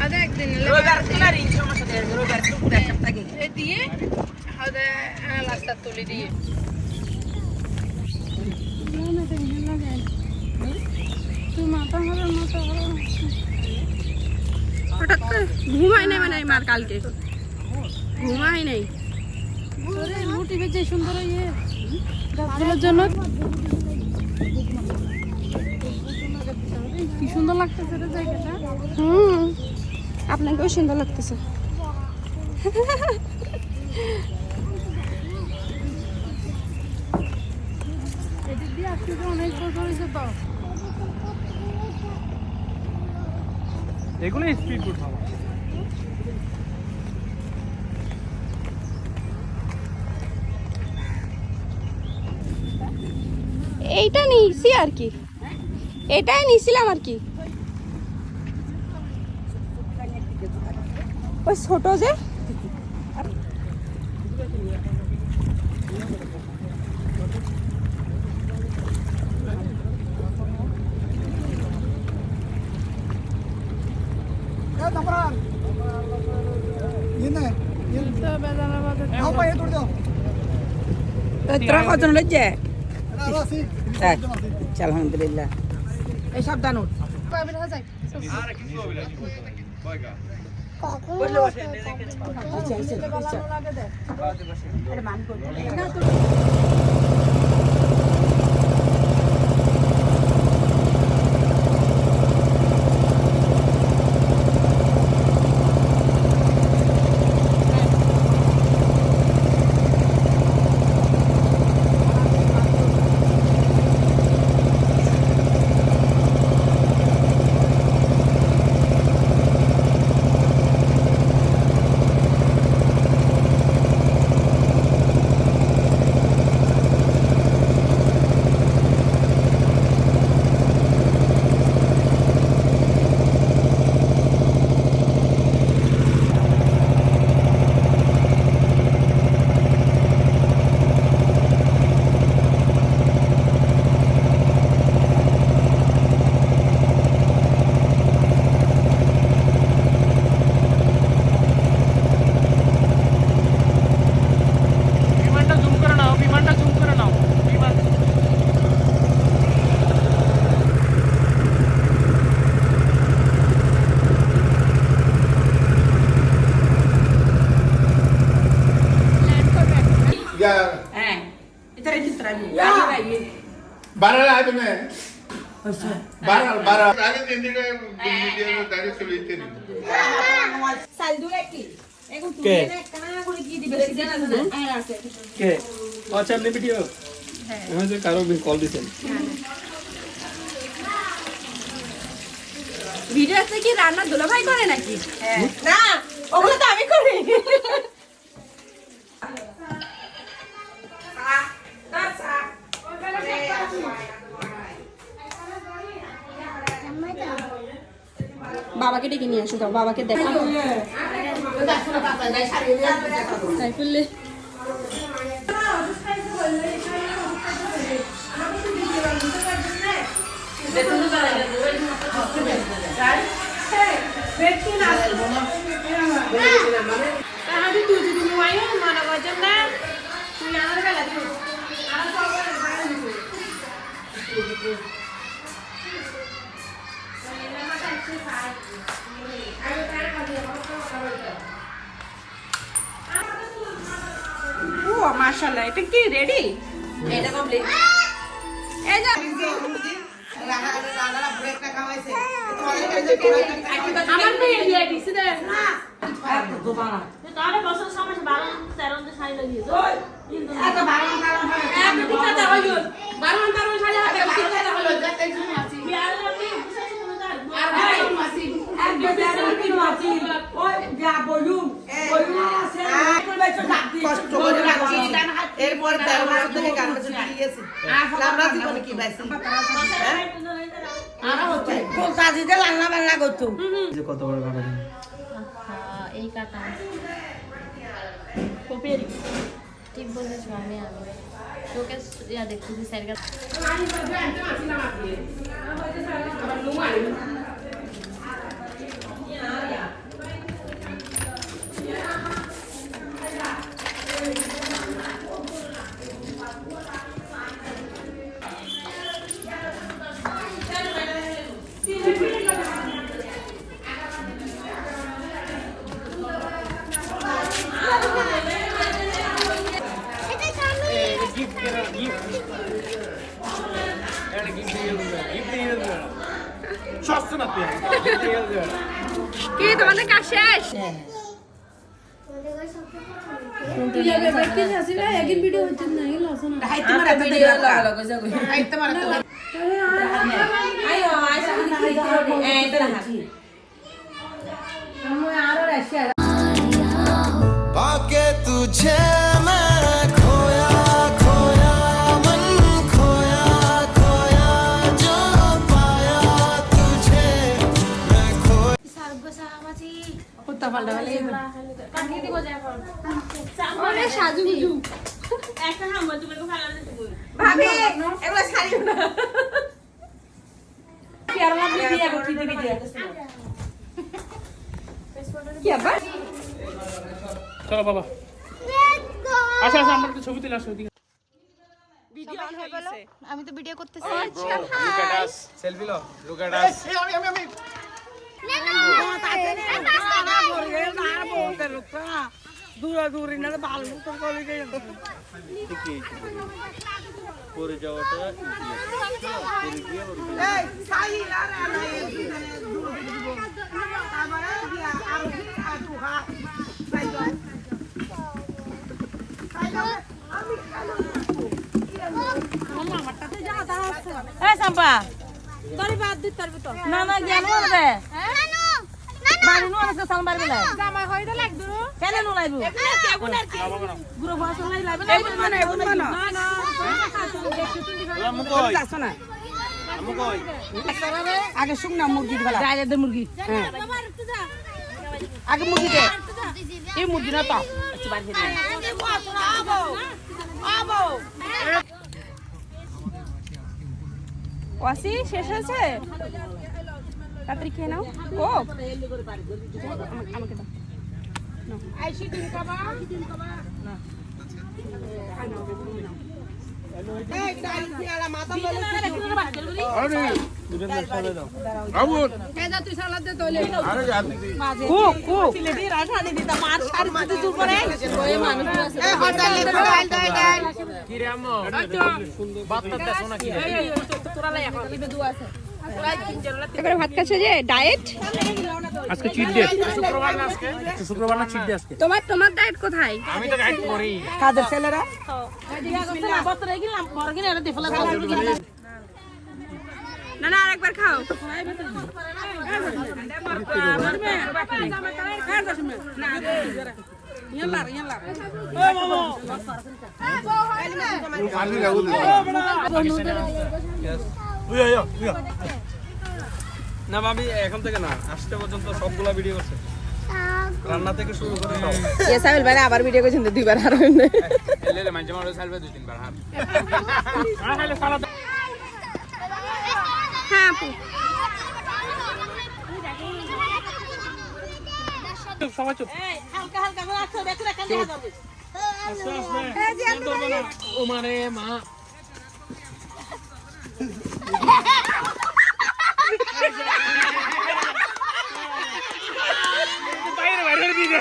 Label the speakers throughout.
Speaker 1: ada একদিন দিয়ে ada last তুলি দিয়ে হঠাৎ করে ঘুমাই নাই মানে মার কালকে ঘুমাই নাই রুটি বেজে সুন্দর ইয়ে গাছগুলোর জন্য কি সুন্দর লাগতেছে রে জায়গাটা আপনাকেও সুন্দর লাগতেছে এদিক দিয়ে আসতে তো অনেক বছর হয়েছে তো
Speaker 2: এগুলো স্পিড বোট হবে
Speaker 1: এইটা নিছি আর কি এটাই নিছিলাম আর কি ওই ছোট যে
Speaker 3: কজন লজ্জা আলহামদুলিল্লাহ এই সাবধান
Speaker 4: Barang lah tu ni. Barang. Ada ni dia video dari sebelah ni.
Speaker 3: saldo একটি এখন তুমি না কানা করে কি দিবে জানা না আর আছে
Speaker 2: কে আচ্ছা আপনি ভিডিও হ্যাঁ আমি যে কারো কল দিছেন
Speaker 1: ভিডিও আছে কি রান্না দুলাভাই করে নাকি
Speaker 3: না ওগুলো তো আমি করি বাবাকে ডেকে নিয়ে আসো দাও বাবাকে দেখো সাইফুল্লে ও মাশাআল্লাহ এটা কি রেডি এটা কমপ্লিট এই যে আমার মেয়ে দিয়ে দিছে দে না তাহলে বছর সময় 12 13 শাড়ি লাগিয়ে এত 12 এত ঠিক আছে হইল 12 13 শাড়ি হবে ঠিক আছে হইল একজন আছে বিয়ার আপনি বুঝাইছেন না আর ভাই মাসি এক বেজার কিলো আছে ওই যা বলুম আছে কষ্ট করে রাখছি এরপর 13 মাস থেকে গান বাজনা দিয়েছে আমরা জীবনে কি পাইছি আর হচ্ছে কোলতাজিতে রান্না বান্না করতো
Speaker 2: যে কত বড় কাটা
Speaker 5: এই কাটা কপির ঠিক বলেছ আমি তোকে ইয়া দেখতেছি স্যার কাছে
Speaker 1: কি তোমাদের কাজ শেষ?
Speaker 6: पाके तुझे मैं खोया खोया मन खोया खोया जो पाया तुझे मैं खोया
Speaker 1: ওরে সাজুগুজু
Speaker 3: একটা হাম্বা তুমি ভালো দিতে বলি
Speaker 7: ভাবি এগুলো ছাড়িও না কি আর লাগলে বিয়ে করতে দিবি দিয়া
Speaker 1: কি আবার
Speaker 2: চলো বাবা আসো আসো আমরা একটু ছবি তুলে আসো এদিকে
Speaker 1: ভিডিও অন হয়ে গেছে।
Speaker 5: আমি তো ভিডিও করতেছি
Speaker 2: সেলফি লো লুক এট আস
Speaker 4: পরে যাওয়াটা
Speaker 7: এই সাম্পা
Speaker 1: তোরে বাদ দিতে পারবি তো
Speaker 7: না না জ্ঞান হবে বাড়ি নো আছে সালবার বেলা
Speaker 1: জামাই হইতে লাগদু
Speaker 7: কেন নো লাইবো গুরু ভাষা লাই লাইবো না
Speaker 1: না
Speaker 7: আগে শুন না মুরগি দিবা ডাইরেক্ট দে মুরগি আগে মুরগি দে এই মুরগি না পাও আচ্ছা বাড়ি দে
Speaker 1: ওয়াসি শেষ হয়েছে তাড়াতাড়ি খেয়ে নাও কোক আমাকে দাও আইসি দিন খাবা না এই ডাল খেলা মাথা বলে
Speaker 4: আরে আমুন
Speaker 1: কেদা তুই সালাদ দে তোলে
Speaker 4: আরে যাত
Speaker 7: কুক কুক সিলেটি রাজধানী দিতা মার সারি দিতে দূর করে ওই মানুষ আছে
Speaker 1: এই হটাল ডাল
Speaker 2: কি রে আম্মু বাতটা দেখো না কি
Speaker 7: তোরা লাই এখন দিবে দুয়া আছে
Speaker 1: এবারে ভাত খাচ্ছে যে ডায়েট
Speaker 2: আজকে চিট ডে শুক্রবার না আজকে শুক্রবার না চিট ডে আজকে
Speaker 1: তোমার ডায়েট কোথায়
Speaker 2: আমি তো গাইড করি
Speaker 7: কাদের ছেলেরা বতরে গেলাম পরে গেলে এটা দেফলা
Speaker 1: না না আরেকবার খাও
Speaker 4: খালি লাগু দে
Speaker 2: না ভাবি এখন থেকে না আসতে পর্যন্ত সবগুলা ভিডিও করছে রান্না থেকে শুরু করে সব
Speaker 7: এ সাইল ভাই আবার ভিডিও করেছেন দুইবার আর
Speaker 2: এলে মাঝে মাঝে সালবে দুই তিনবার হাত খাইলে সালাদ
Speaker 1: হ্যাঁ আপু
Speaker 2: সবাই চুপ
Speaker 7: হালকা হালকা করে আসো দেখো কেন দেখা যাবে
Speaker 2: ও মানে মা বাইরে বাইরে দিয়ে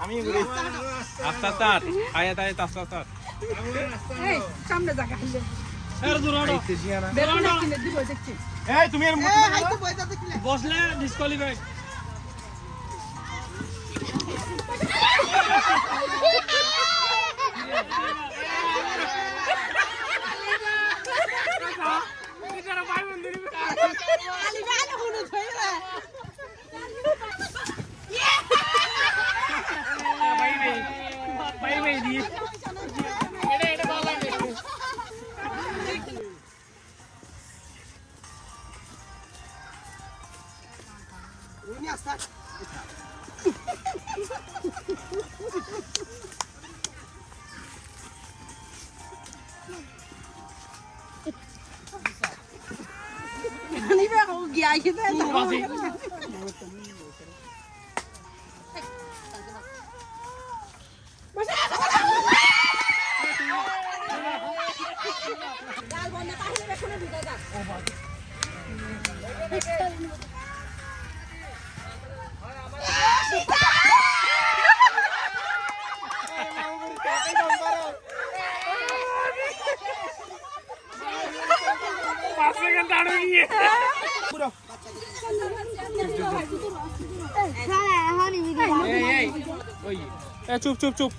Speaker 2: আমি ঘুরি আস্তে আস্তে আয়া তাই আস্তে আস্তে
Speaker 1: এই সামনে জায়গা হইলে
Speaker 2: এর দূর হটো
Speaker 1: দেখো না কিনে দিব দেখছি
Speaker 2: এই তুমি এর মুখ বসলে ডিসকোয়ালিফাইড চুপ চুপ চুপ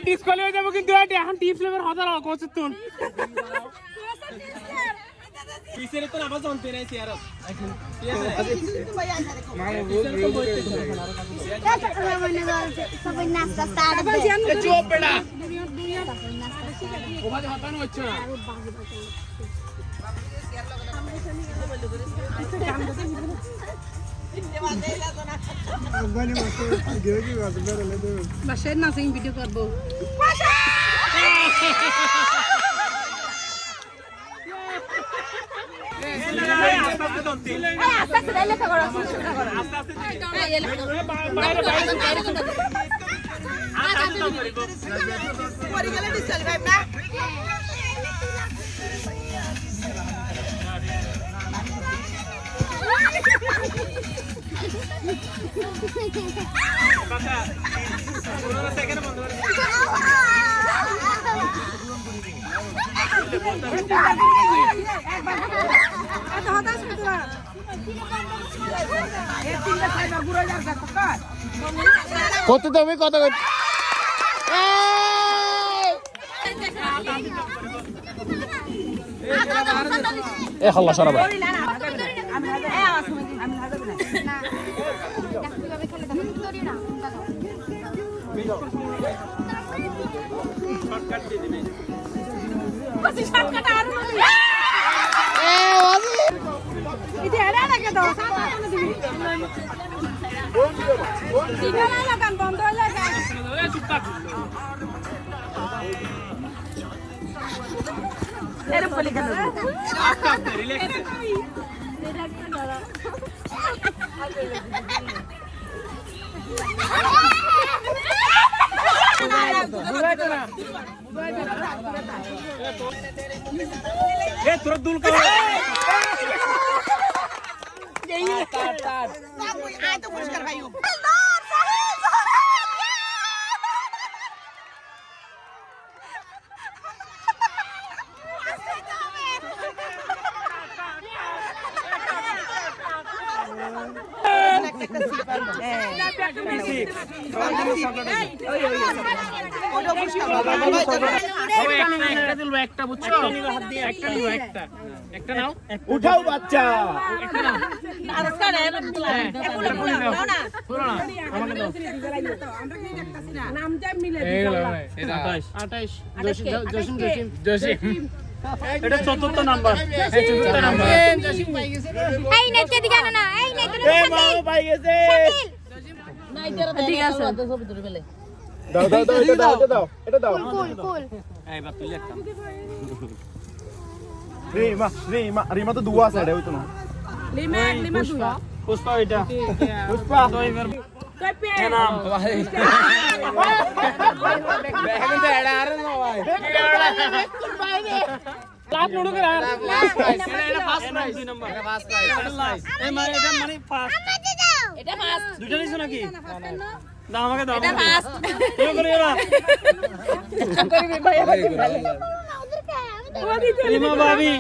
Speaker 2: ডিসকোয়ালি হয়ে যাবো কিন্তু এখন টিপ ফ্লেভার হতে রাখো কোচের তুন পিছের তো আবার জানতে নাই চেয়ার চুপ বেটা ওভাবে হতানো হচ্ছে না
Speaker 1: বাসের নাচিং ভিডিও করবো
Speaker 2: কত তুমি কত এ হল্লা সরাবা
Speaker 1: বন্ধ হয়ে যায়
Speaker 2: তোর দুল কর উঠাও বাচ্চা এটা চতুর্থ নাম্বার
Speaker 5: এই নেটে দিকে না এই নেটে
Speaker 2: পাই গেছে
Speaker 1: ঠিক আছে
Speaker 2: দাও দাও দাও এটা দাও এটা দাও এটা দাও
Speaker 5: কুল কুল
Speaker 2: এইবার তুই একটা
Speaker 4: রিমা তো দুয়া আছে রে ওই তো না
Speaker 1: লিমা দুয়া
Speaker 2: পুষ্পা এটা পুষ্পা তো এবার নাম ভাই ব্যাগ তো এড়া আর না ভাই লাভ লুডু করে এটা ফার্স্ট প্রাইজ 2 নাম্বার এটা ফার্স্ট প্রাইজ এই মানে এটা মানে ফার্স্ট
Speaker 3: এটা ফার্স্ট
Speaker 2: দুটো নিছ নাকি দাও আমাকে দাও
Speaker 3: এটা ফার্স্ট
Speaker 2: তুমি করে এরা রিমা ভাবি